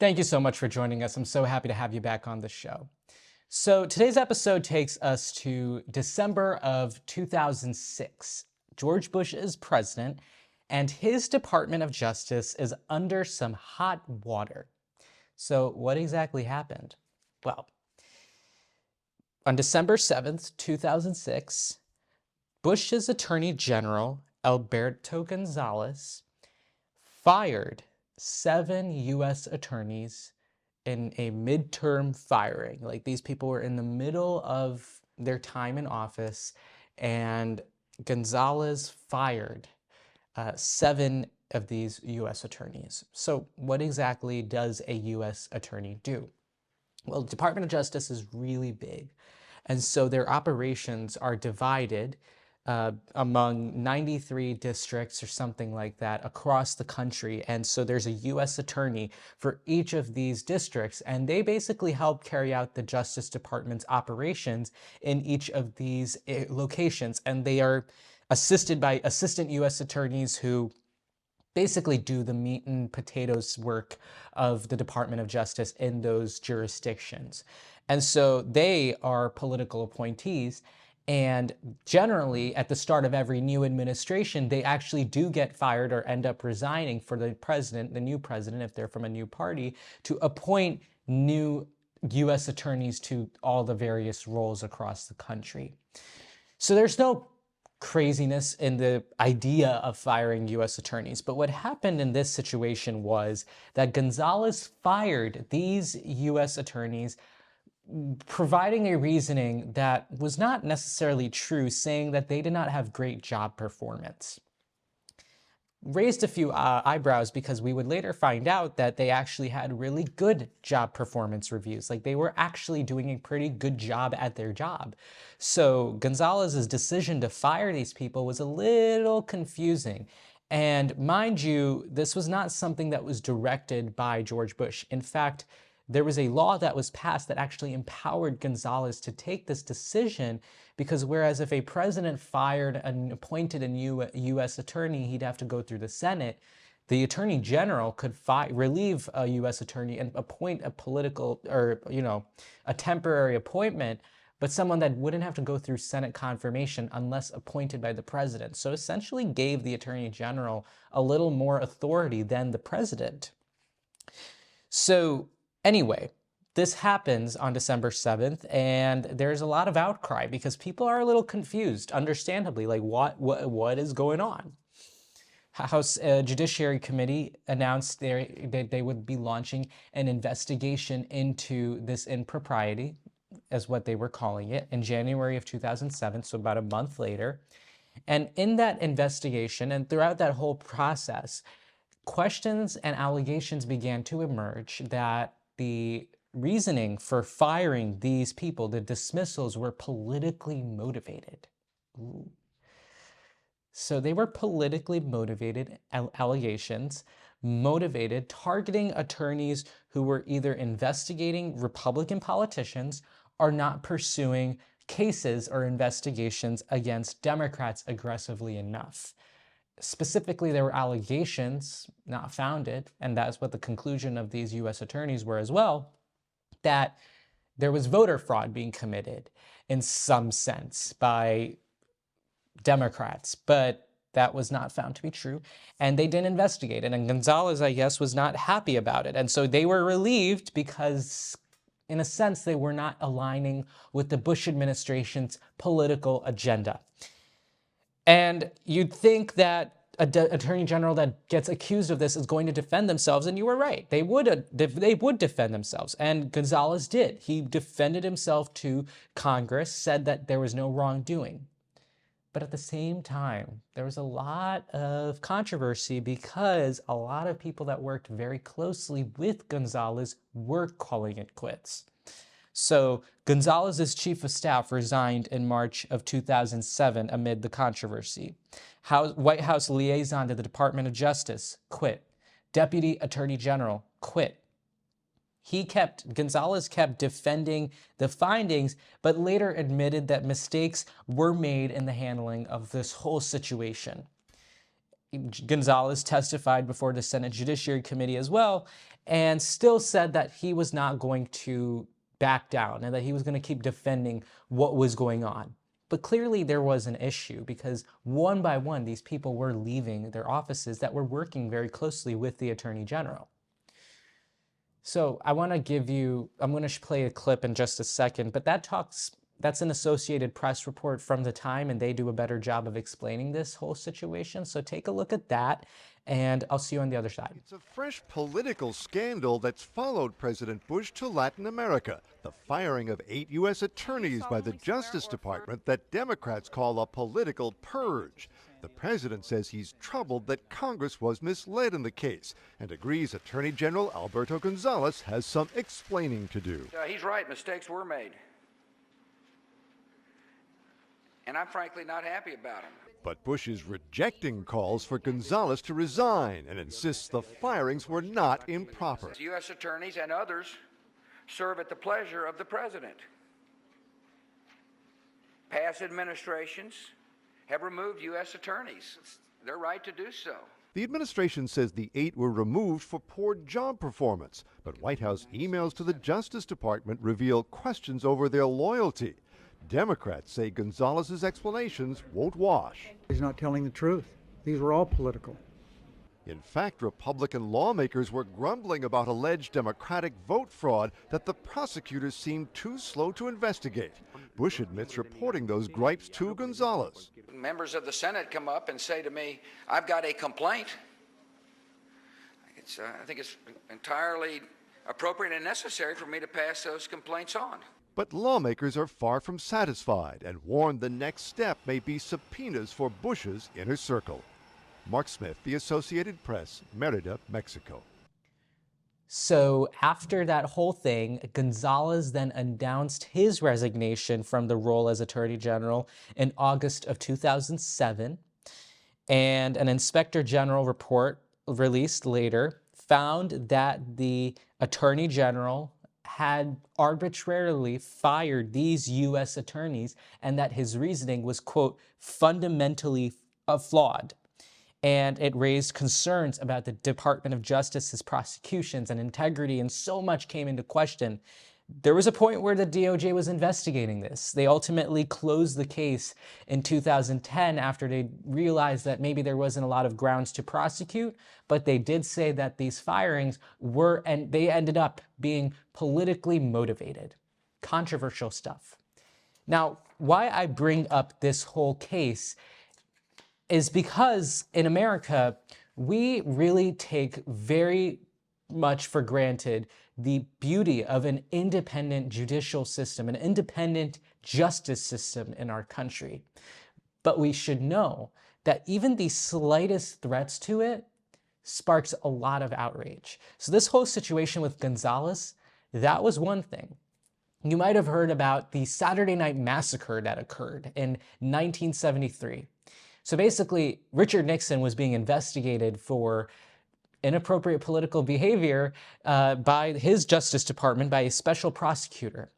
Thank you so much for joining us. I'm so happy to have you back on the show. So today's episode takes us to December of 2006. George Bush is president, and his Department of Justice is under some hot water. So what exactly happened? Well, on December 7th, 2006, Bush's Attorney General, Alberto Gonzales, fired 7 U.S. attorneys in a midterm firing. Like, these people were in the middle of their time in office, and Gonzales fired 7 of these U.S. attorneys. So what exactly does a U.S. attorney do? Well, the Department of Justice is really big, and so their operations are divided among 93 districts or something like that across the country. And so there's a U.S. attorney for each of these districts, and they basically help carry out the Justice Department's operations in each of these locations. And they are assisted by assistant U.S. attorneys who basically do the meat and potatoes work of the Department of Justice in those jurisdictions. And so they are political appointees. And generally, at the start of every new administration, they actually do get fired or end up resigning for the president, the new president, if they're from a new party, to appoint new U.S. attorneys to all the various roles across the country. So there's no craziness in the idea of firing U.S. attorneys. But what happened in this situation was that Gonzales fired these U.S. attorneys, providing a reasoning that was not necessarily true, saying that they did not have great job performance. Raised a few eyebrows, because we would later find out that they actually had really good job performance reviews. Like, they were actually doing a pretty good job at their job. So Gonzales's decision to fire these people was a little confusing. And mind you, this was not something that was directed by George Bush. In fact, there was a law that was passed that actually empowered Gonzales to take this decision, because whereas if a president fired and appointed a new U.S. attorney, he'd have to go through the Senate, the Attorney General could relieve a U.S. attorney and appoint a political, or, a temporary appointment, but someone that wouldn't have to go through Senate confirmation unless appointed by the president. So essentially gave the Attorney General a little more authority than the president. So anyway, this happens on December 7th, and there's a lot of outcry because people are a little confused, understandably, like what is going on? House Judiciary Committee announced they would be launching an investigation into this impropriety, as what they were calling it, in January of 2007, so about a month later. And in that investigation, and throughout that whole process, questions and allegations began to emerge that the reasoning for firing these people, the dismissals, were politically motivated. Ooh. So they were politically motivated allegations, motivated, targeting attorneys who were either investigating Republican politicians or not pursuing cases or investigations against Democrats aggressively enough. Specifically, there were allegations, not founded, and that's what the conclusion of these U.S. attorneys were as well, that there was voter fraud being committed in some sense by Democrats, but that was not found to be true, and they didn't investigate it, and Gonzales, I guess, was not happy about it, and so they were relieved because, in a sense, they were not aligning with the Bush administration's political agenda. And you'd think that an attorney general that gets accused of this is going to defend themselves, and you were right. They would defend themselves, and Gonzales did. He defended himself to Congress, said that there was no wrongdoing. But at the same time, there was a lot of controversy because a lot of people that worked very closely with Gonzales were calling it quits. So Gonzales's chief of staff resigned in March of 2007 amid the controversy. White House liaison to the Department of Justice quit. Deputy Attorney General quit. Gonzales kept defending the findings, but later admitted that mistakes were made in the handling of this whole situation. Gonzalez testified before the Senate Judiciary Committee as well, and still said that he was not going to back down and that he was going to keep defending what was going on. But clearly there was an issue because one by one, these people were leaving their offices that were working very closely with the Attorney General. So I want to give you, I'm going to play a clip in just a second, but that's an Associated Press report from the time, and they do a better job of explaining this whole situation. So take a look at that, and I'll see you on the other side. It's a fresh political scandal that's followed President Bush to Latin America. The firing of 8 U.S. attorneys by the Justice Department that Democrats call a political purge. The president says he's troubled that Congress was misled in the case and agrees Attorney General Alberto Gonzales has some explaining to do. He's right, mistakes were made. And I'm frankly not happy about them. But Bush is rejecting calls for Gonzales to resign and insists the firings were not improper. U.S. attorneys and others serve at the pleasure of the president. Past administrations have removed U.S. attorneys. It's their right to do so. The administration says the 8 were removed for poor job performance, but White House emails to the Justice Department reveal questions over their loyalty. Democrats say Gonzalez's explanations won't wash. He's not telling the truth. These were all political. In fact, Republican lawmakers were grumbling about alleged Democratic vote fraud that the prosecutors seemed too slow to investigate. Bush admits reporting those gripes to Gonzales. Members of the Senate come up and say to me, I've got a complaint. I think it's entirely appropriate and necessary for me to pass those complaints on. But lawmakers are far from satisfied and warn the next step may be subpoenas for Bush's inner circle. Mark Smith, The Associated Press, Merida, Mexico. So after that whole thing, Gonzalez then announced his resignation from the role as Attorney General in August of 2007. And an Inspector General report released later found that the Attorney General had arbitrarily fired these U.S. attorneys and that his reasoning was, quote, fundamentally flawed. And it raised concerns about the Department of Justice's prosecutions and integrity, and so much came into question. There was a point where the DOJ was investigating this. They ultimately closed the case in 2010 after they realized that maybe there wasn't a lot of grounds to prosecute, but they did say that these firings were, and they ended up being politically motivated. Controversial stuff. Now, why I bring up this whole case is because in America, we really take very much for granted the beauty of an independent judicial system, an independent justice system in our country. But we should know that even the slightest threats to it sparks a lot of outrage. So this whole situation with Gonzalez, that was one thing. You might have heard about the Saturday Night Massacre that occurred in 1973. So basically, Richard Nixon was being investigated for inappropriate political behavior by his Justice Department, by a special prosecutor.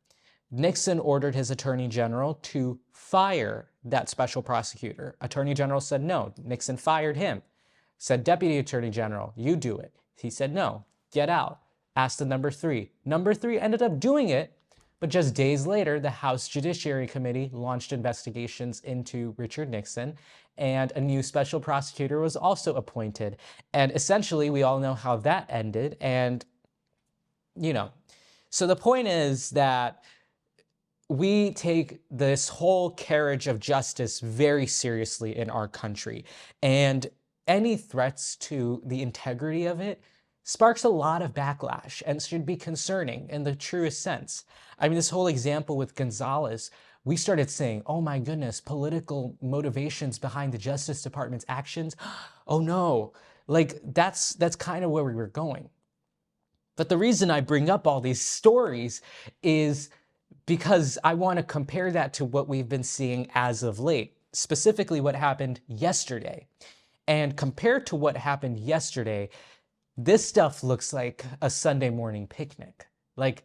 Nixon ordered his Attorney General to fire that special prosecutor. Attorney General said no. Nixon fired him. Said, Deputy Attorney General, you do it. He said no, get out. Asked the number 3. Number 3 ended up doing it, but just days later, the House Judiciary Committee launched investigations into Richard Nixon, and a new special prosecutor was also appointed. And essentially, we all know how that ended. And, you know, so the point is that we take this whole carriage of justice very seriously in our country. And any threats to the integrity of it sparks a lot of backlash and should be concerning in the truest sense. I mean, this whole example with Gonzalez, we started saying, oh my goodness, political motivations behind the Justice Department's actions. Oh no, like that's kind of where we were going. But the reason I bring up all these stories is because I want to compare that to what we've been seeing as of late, specifically what happened yesterday. And compared to what happened yesterday, this stuff looks like a Sunday morning picnic. Like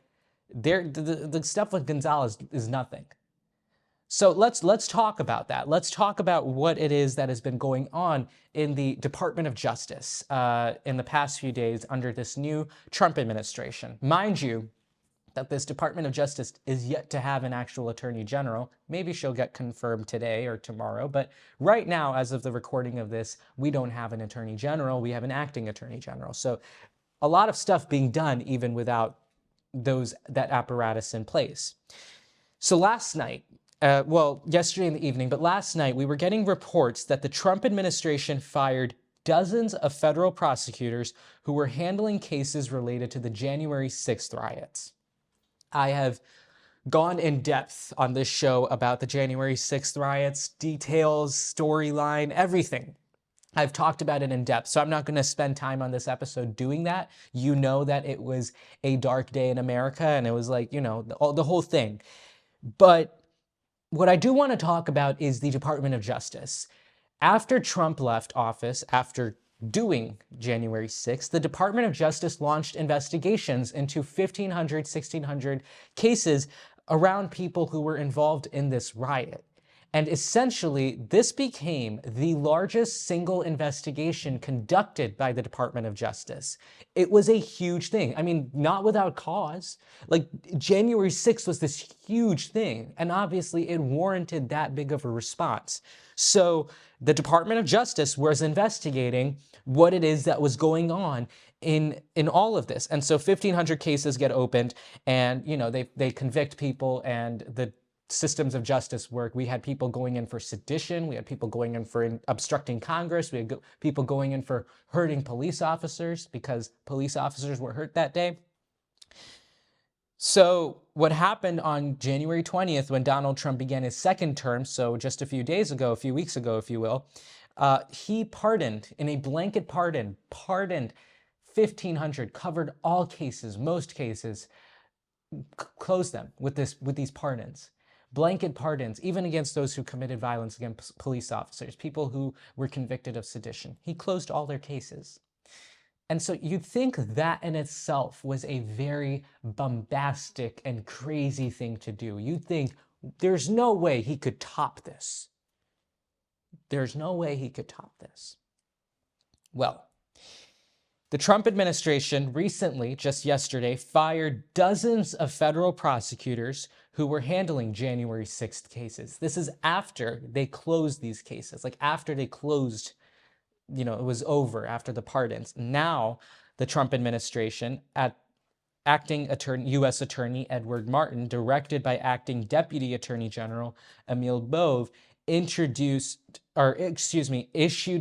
the stuff with Gonzalez is nothing. So let's talk about that. Let's talk about what it is that has been going on in the Department of Justice in the past few days under this new Trump administration. Mind you, that this Department of Justice is yet to have an actual attorney general. Maybe she'll get confirmed today or tomorrow, but right now, as of the recording of this, we don't have an attorney general. We have an acting attorney general. So a lot of stuff being done even without that apparatus in place. So last night, yesterday in the evening, but last night we were getting reports that the Trump administration fired dozens of federal prosecutors who were handling cases related to the January 6th riots. I have gone in depth on this show about the January 6th riots, details, storyline, everything. I've talked about it in depth, so I'm not going to spend time on this episode doing that. You know that it was a dark day in America, and it was like, the whole thing. But what I do want to talk about is the Department of Justice. After Trump left office, after doing January 6th, the Department of Justice launched investigations into 1,500, 1,600 cases around people who were involved in this riot. And essentially, this became the largest single investigation conducted by the Department of Justice. It was a huge thing. I mean, not without cause. Like, January 6th was this huge thing, and obviously it warranted that big of a response. So the Department of Justice was investigating what it is that was going on in all of this. And so 1,500 cases get opened, and they convict people, and the systems of justice work. We had people going in for sedition. We had people going in for obstructing Congress. We had people going in for hurting police officers because police officers were hurt that day. So what happened on January 20th when Donald Trump began his second term, so just a few weeks ago, if you will, he pardoned, in a blanket pardoned 1,500, covered all cases, most cases, closed them with these pardons. Blanket pardons, even against those who committed violence against police officers, people who were convicted of sedition. He closed all their cases. And so you'd think that in itself was a very bombastic and crazy thing to do. You'd think there's no way he could top this. There's no way he could top this. Well, the Trump administration recently, just yesterday, fired dozens of federal prosecutors who were handling January 6th cases. This is after they closed these cases, like after they closed, it was over after the pardons. Now, the Trump administration, at acting U.S. Attorney Edward Martin, directed by acting Deputy Attorney General Emil Bove, issued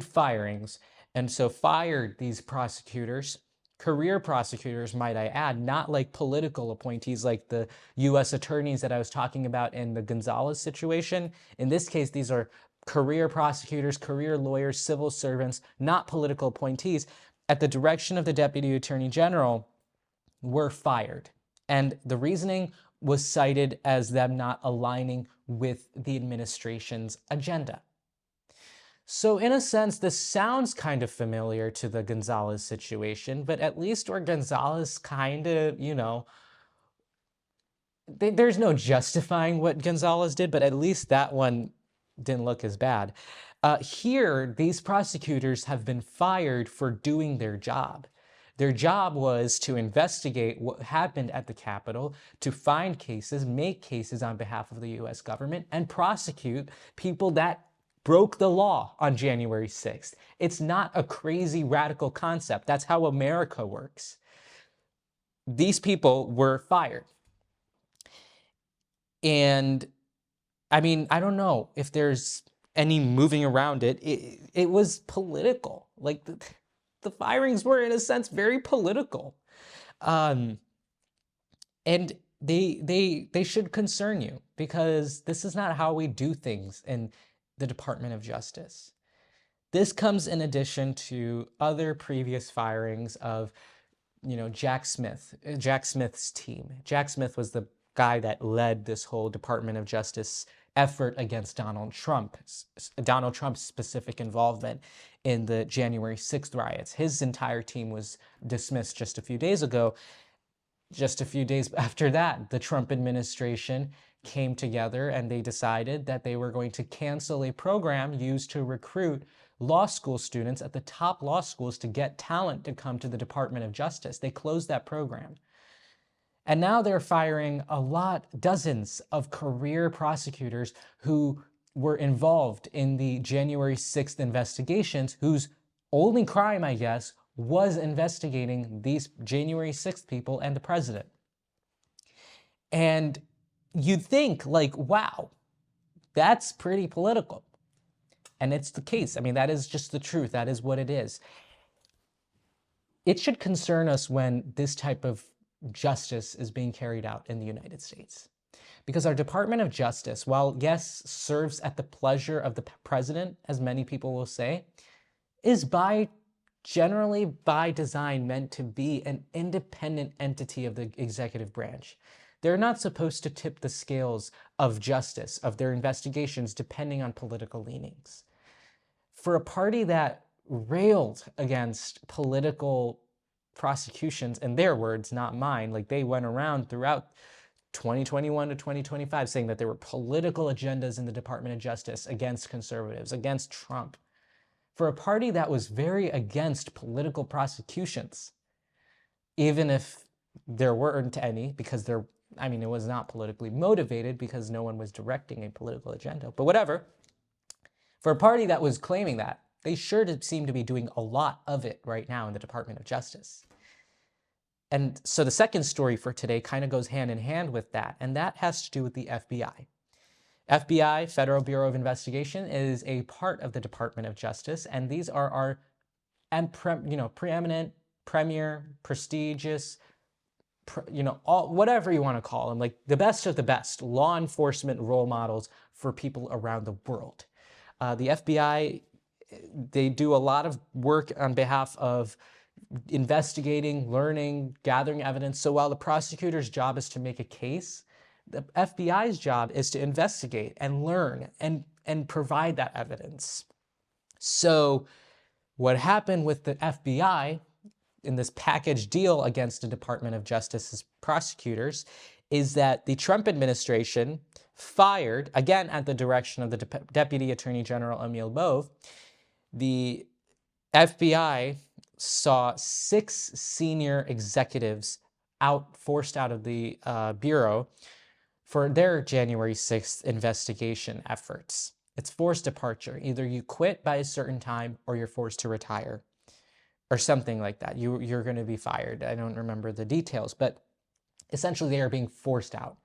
firings, and so fired these prosecutors, career prosecutors, might I add, not like political appointees like the U.S. attorneys that I was talking about in the Gonzalez situation. In this case, these are career prosecutors, career lawyers, civil servants, not political appointees, at the direction of the Deputy Attorney General, were fired. And the reasoning was cited as them not aligning with the administration's agenda. So in a sense, this sounds kind of familiar to the Gonzalez situation, but at least where Gonzalez kind of, there's no justifying what Gonzalez did, but at least that one didn't look as bad. Here, these prosecutors have been fired for doing their job. Their job was to investigate what happened at the Capitol, to find cases, make cases on behalf of the U.S. government, and prosecute people that broke the law on January 6th. It's not a crazy radical concept. That's how America works. These people were fired. And I mean, I don't know if there's any moving around it. It was political. Like the firings were, in a sense, very political. And they should concern you, because this is not how we do things in the Department of Justice. This comes in addition to other previous firings of, Jack Smith's team. Jack Smith was the guy that led this whole Department of Justice effort against Donald Trump's specific involvement in the January 6th riots. His entire team was dismissed just a few days ago. Just a few days after that, the Trump administration came together and they decided that they were going to cancel a program used to recruit law school students at the top law schools to get talent to come to the Department of Justice. They closed that program. And now they're firing dozens of career prosecutors who were involved in the January 6th investigations, whose only crime, I guess, was investigating these January 6th people and the president. And you'd think, like, wow, that's pretty political. And it's the case. I mean, that is just the truth. That is what it is. It should concern us when this type of justice is being carried out in the United States. Because our Department of Justice, while yes, serves at the pleasure of the president, as many people will say, is generally by design meant to be an independent entity of the executive branch. They're not supposed to tip the scales of justice, of their investigations, depending on political leanings. For a party that railed against political prosecutions, in their words, not mine, like they went around throughout 2021 to 2025 saying that there were political agendas in the Department of Justice against conservatives, against Trump. For a party that was very against political prosecutions, even if there weren't any, because it was not politically motivated because no one was directing a political agenda, but whatever. For a party that was claiming that, they sure seem to be doing a lot of it right now in the Department of Justice. And so the second story for today kind of goes hand in hand with that, and that has to do with the FBI. FBI, Federal Bureau of Investigation, is a part of the Department of Justice, and these are our preeminent, premier, prestigious, whatever you want to call them, like the best of the best law enforcement role models for people around the world. The FBI, they do a lot of work on behalf of investigating, learning, gathering evidence. So while the prosecutor's job is to make a case, the FBI's job is to investigate and learn and provide that evidence. So what happened with the FBI in this package deal against the Department of Justice's prosecutors is that the Trump administration fired, again at the direction of the Deputy Attorney General Emil Bove, the FBI saw 6 senior executives forced out of the Bureau for their January 6th investigation efforts. It's forced departure. Either you quit by a certain time or you're forced to retire or something like that. You're going to be fired. I don't remember the details, but essentially they are being forced out.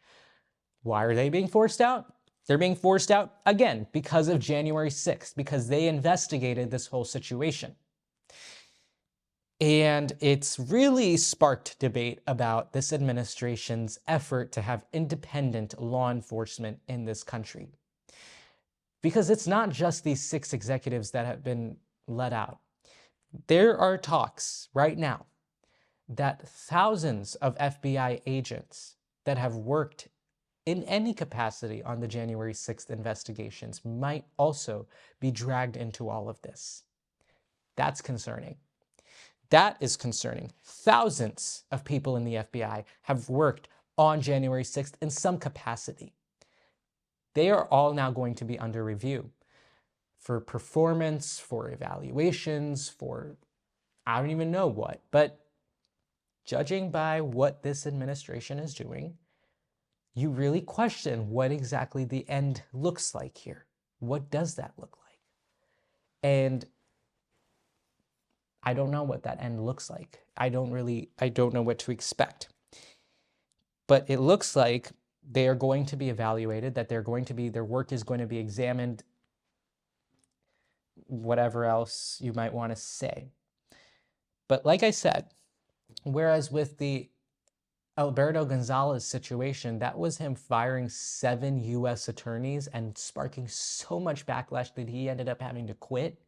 Why are they being forced out? They're being forced out, again, because of January 6th, because they investigated this whole situation. And it's really sparked debate about this administration's effort to have independent law enforcement in this country. Because it's not just these 6 executives that have been let out. There are talks right now that thousands of FBI agents that have worked in any capacity on the January 6th investigations might also be dragged into all of this. That's concerning. That is concerning. Thousands of people in the FBI have worked on January 6th in some capacity. They are all now going to be under review for performance, for evaluations, for I don't even know what. But judging by what this administration is doing, you really question what exactly the end looks like here. What does that look like? And I don't know what that end looks like. I don't know what to expect. But it looks like they are going to be evaluated, that their work is going to be examined, whatever else you might want to say. But like I said, whereas with the Alberto Gonzalez situation, that was him firing 7 U.S. attorneys and sparking so much backlash that he ended up having to quit.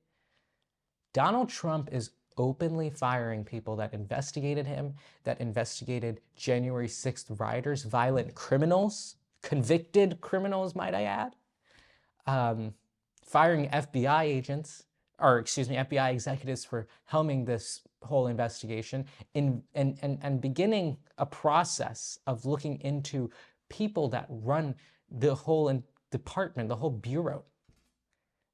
Donald Trump is openly firing people that investigated him, that investigated January 6th rioters, violent criminals, convicted criminals, might I add. Firing FBI executives for helming this whole investigation and beginning a process of looking into people that run the whole department, the whole bureau.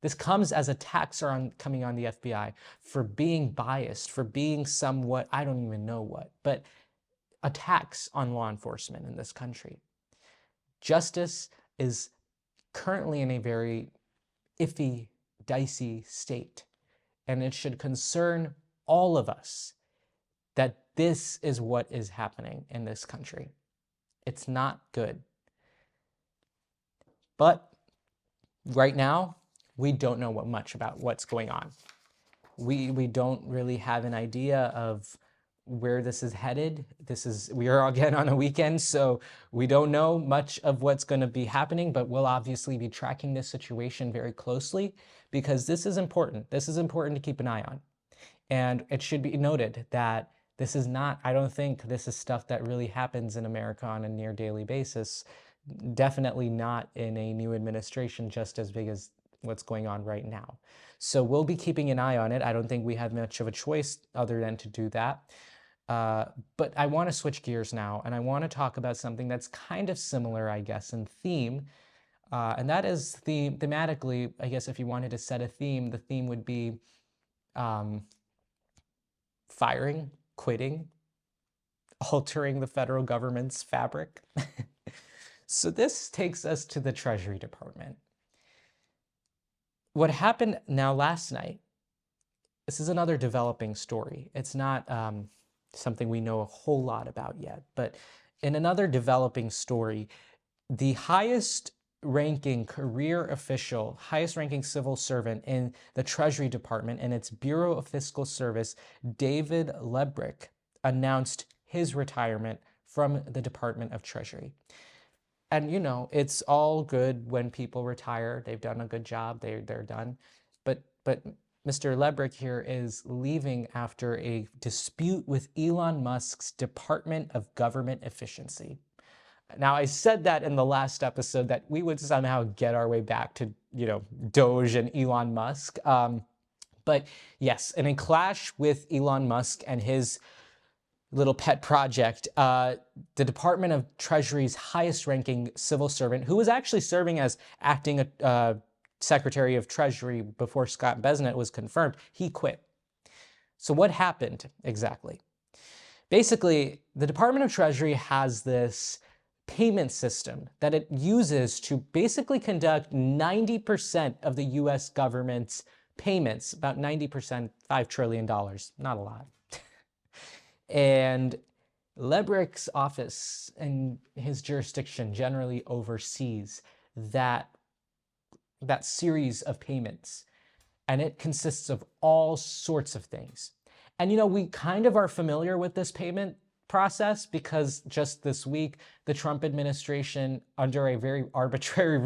This comes as attacks are coming on the FBI for being biased, for being somewhat, I don't even know what, but attacks on law enforcement in this country. Justice is currently in a very iffy, dicey state, and it should concern all of us that this is what is happening in this country. It's not good. But right now, we don't know much about what's going on. We don't really have an idea of where this is headed. We are again on a weekend, so we don't know much of what's going to be happening, but we'll obviously be tracking this situation very closely because this is important. This is important to keep an eye on. And it should be noted that this is not, I don't think this is stuff that really happens in America on a near daily basis. Definitely not in a new administration just as big as what's going on right now. So we'll be keeping an eye on it. I don't think we have much of a choice other than to do that. But I want to switch gears now, and I want to talk about something that's kind of similar, I guess, in theme. And that is thematically, I guess if you wanted to set a theme, the theme would be firing, quitting, altering the federal government's fabric. So this takes us to the Treasury Department. What happened now last night, this is another developing story. It's not something we know a whole lot about yet, but in another developing story, the highest ranking career official, highest ranking civil servant in the Treasury Department and its Bureau of Fiscal Service, David Lebrick, announced his retirement from the Department of Treasury. And, you know, it's all good when people retire. They've done a good job. They're done. But Mr. Lebrick here is leaving after a dispute with Elon Musk's Department of Government Efficiency. Now, I said that in the last episode that we would somehow get our way back to, you know, Doge and Elon Musk. But yes, in a clash with Elon Musk and his little pet project, the Department of Treasury's highest ranking civil servant, who was actually serving as acting Secretary of Treasury before Scott Bessent was confirmed, he quit. So what happened exactly? Basically, the Department of Treasury has this payment system that it uses to basically conduct 90% of the US government's payments, about 90%, $5 trillion, not a lot. And Lebrick's office and his jurisdiction generally oversees that series of payments. And it consists of all sorts of things. And, you know, we kind of are familiar with this payment process because just this week, the Trump administration, under a very arbitrary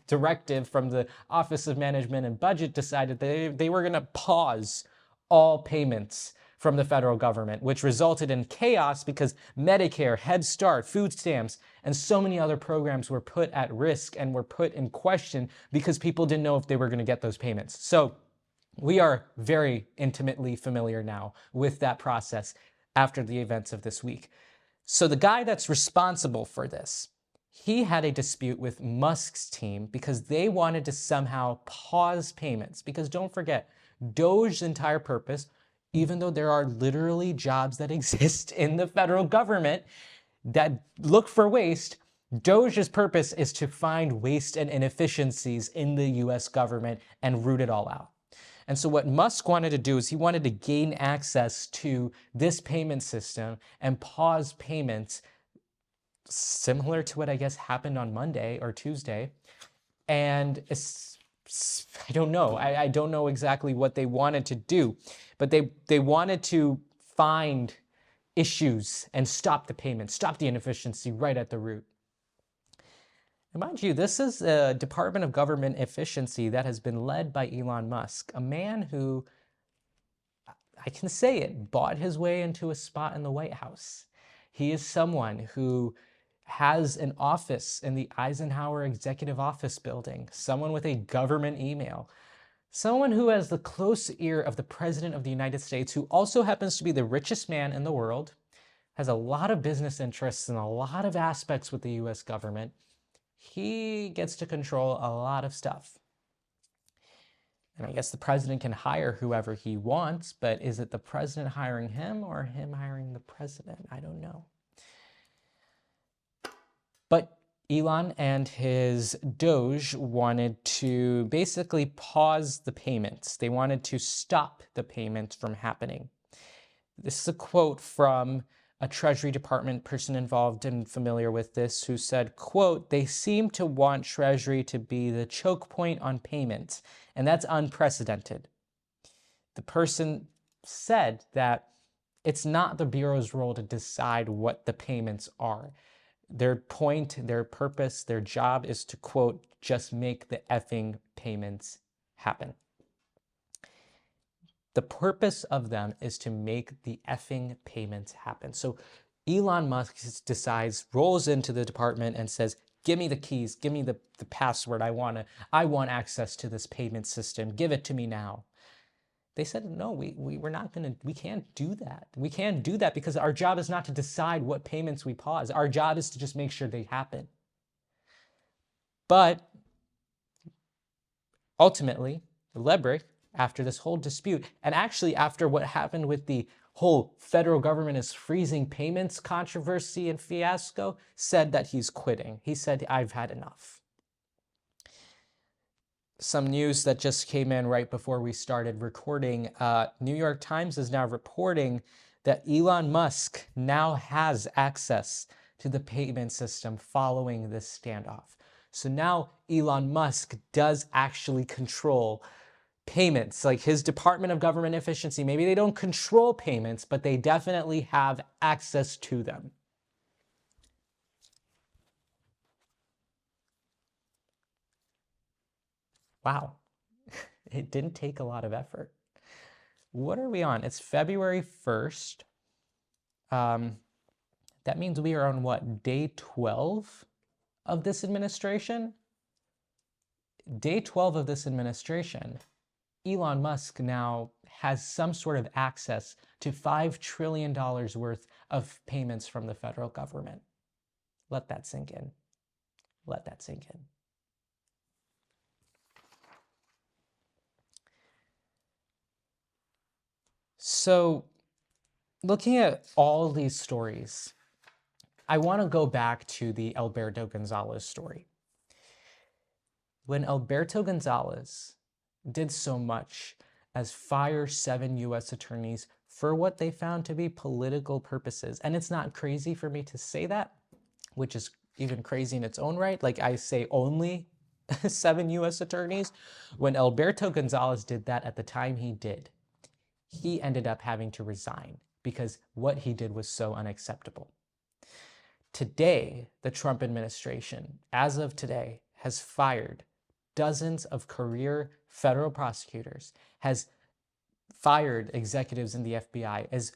directive from the Office of Management and Budget, decided they were going to pause all payments from the federal government, which resulted in chaos because Medicare, Head Start, food stamps, and so many other programs were put at risk and were put in question because people didn't know if they were going to get those payments. So we are very intimately familiar now with that process after the events of this week. So the guy that's responsible for this, he had a dispute with Musk's team because they wanted to somehow pause payments. Because don't forget, Doge's entire purpose, even though there are literally jobs that exist in the federal government that look for waste, Doge's purpose is to find waste and inefficiencies in the US government and root it all out. And so what Musk wanted to do is he wanted to gain access to this payment system and pause payments, similar to what I guess happened on Monday or Tuesday. And I don't know. I don't know exactly what they wanted to do, but they wanted to find issues and stop the payments, stop the inefficiency right at the root. And mind you, this is a Department of Government Efficiency that has been led by Elon Musk, a man who, I can say it, bought his way into a spot in the White House. He is someone who has an office in the Eisenhower Executive Office Building, someone with a government email, someone who has the close ear of the President of the United States, who also happens to be the richest man in the world, has a lot of business interests in a lot of aspects with the US government. he gets to control a lot of stuff. And I guess the president can hire whoever he wants, but is it the president hiring him or him hiring the president? I don't know. But Elon and his Doge wanted to basically pause the payments. They wanted to stop the payments from happening. This is a quote from a Treasury Department person involved and familiar with this who said, quote, "They seem to want Treasury to be the choke point on payments, and that's unprecedented." The person said that it's not the Bureau's role to decide what the payments are. Their point, their purpose, their job is to, quote, "just make the effing payments happen." The purpose of them is to make the effing payments happen. So Elon Musk decides, rolls into the department and says, "Give me the keys, give me the password. I want access to this payment system. Give it to me now." They said, "No, we're not gonna, we can't do that. We can't do that because our job is not to decide what payments we pause. Our job is to just make sure they happen." But ultimately, Lebrick, after this whole dispute, and actually after what happened with the whole federal government is freezing payments controversy and fiasco, said that he's quitting. He said, "I've had enough." Some news that just came in right before we started recording. New York Times is now reporting that Elon Musk now has access to the payment system following this standoff. So now Elon Musk does actually control payments, like his Department of Government Efficiency. Maybe they don't control payments, but they definitely have access to them. Wow, it didn't take a lot of effort. What are we on? It's February 1st. That means we are on what, day 12 of this administration? Day 12 of this administration. Elon Musk now has some sort of access to $5 trillion worth of payments from the federal government. Let that sink in. Let that sink in. So, looking at all these stories, I want to go back to the Alberto Gonzalez story. When Alberto Gonzalez did so much as fire 7 U.S. attorneys for what they found to be political purposes. And it's not crazy for me to say that, which is even crazy in its own right. Like I say only 7 U.S. attorneys. When Alberto Gonzalez did that at the time he did, he ended up having to resign because what he did was so unacceptable. Today, the Trump administration, as of today, has fired dozens of career federal prosecutors, has fired executives in the FBI, is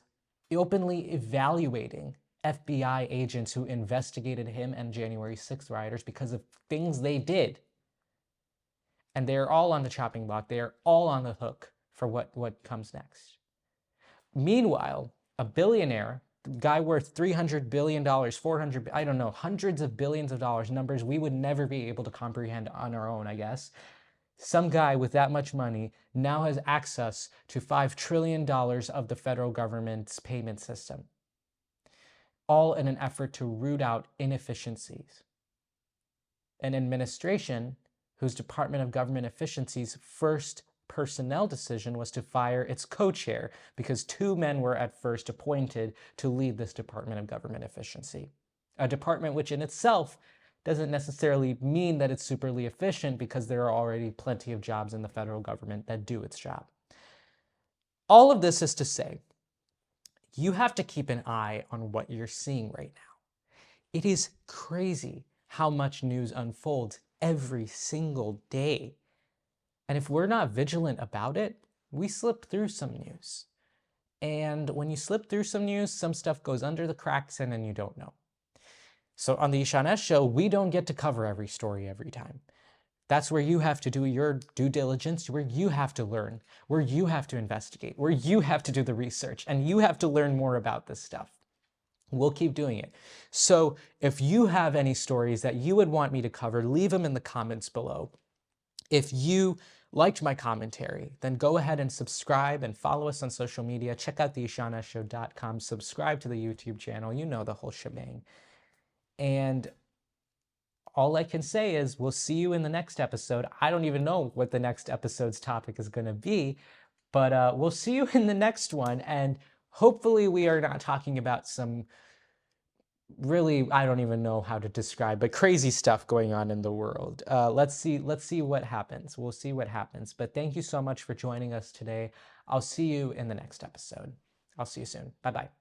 openly evaluating FBI agents who investigated him and January 6th rioters because of things they did. And they're all on the chopping block. They are all on the hook for what comes next. Meanwhile, a billionaire, guy worth $300 billion, 400, I don't know, hundreds of billions of dollars, numbers we would never be able to comprehend on our own, I guess. Some guy with that much money now has access to $5 trillion of the federal government's payment system, all in an effort to root out inefficiencies. An administration whose Department of Government Efficiency's first personnel decision was to fire its co-chair because 2 men were at first appointed to lead this Department of Government Efficiency. A department which in itself doesn't necessarily mean that it's superly efficient because there are already plenty of jobs in the federal government that do its job. All of this is to say, you have to keep an eye on what you're seeing right now. It is crazy how much news unfolds every single day. And if we're not vigilant about it, we slip through some news. And when you slip through some news, some stuff goes under the cracks and then you don't know. So on the Ishan S Show, we don't get to cover every story every time. That's where you have to do your due diligence, where you have to learn, where you have to investigate, where you have to do the research, and you have to learn more about this stuff. We'll keep doing it. So if you have any stories that you would want me to cover, leave them in the comments below. If you liked my commentary, then go ahead and subscribe and follow us on social media. Check out theishaneshow.com. Subscribe to the YouTube channel. You know the whole shebang. And all I can say is we'll see you in the next episode. I don't even know what the next episode's topic is going to be, but we'll see you in the next one. And hopefully we are not talking about some really, I don't even know how to describe, but crazy stuff going on in the world. Let's see what happens. We'll see what happens. But thank you so much for joining us today. I'll see you in the next episode. I'll see you soon. Bye-bye.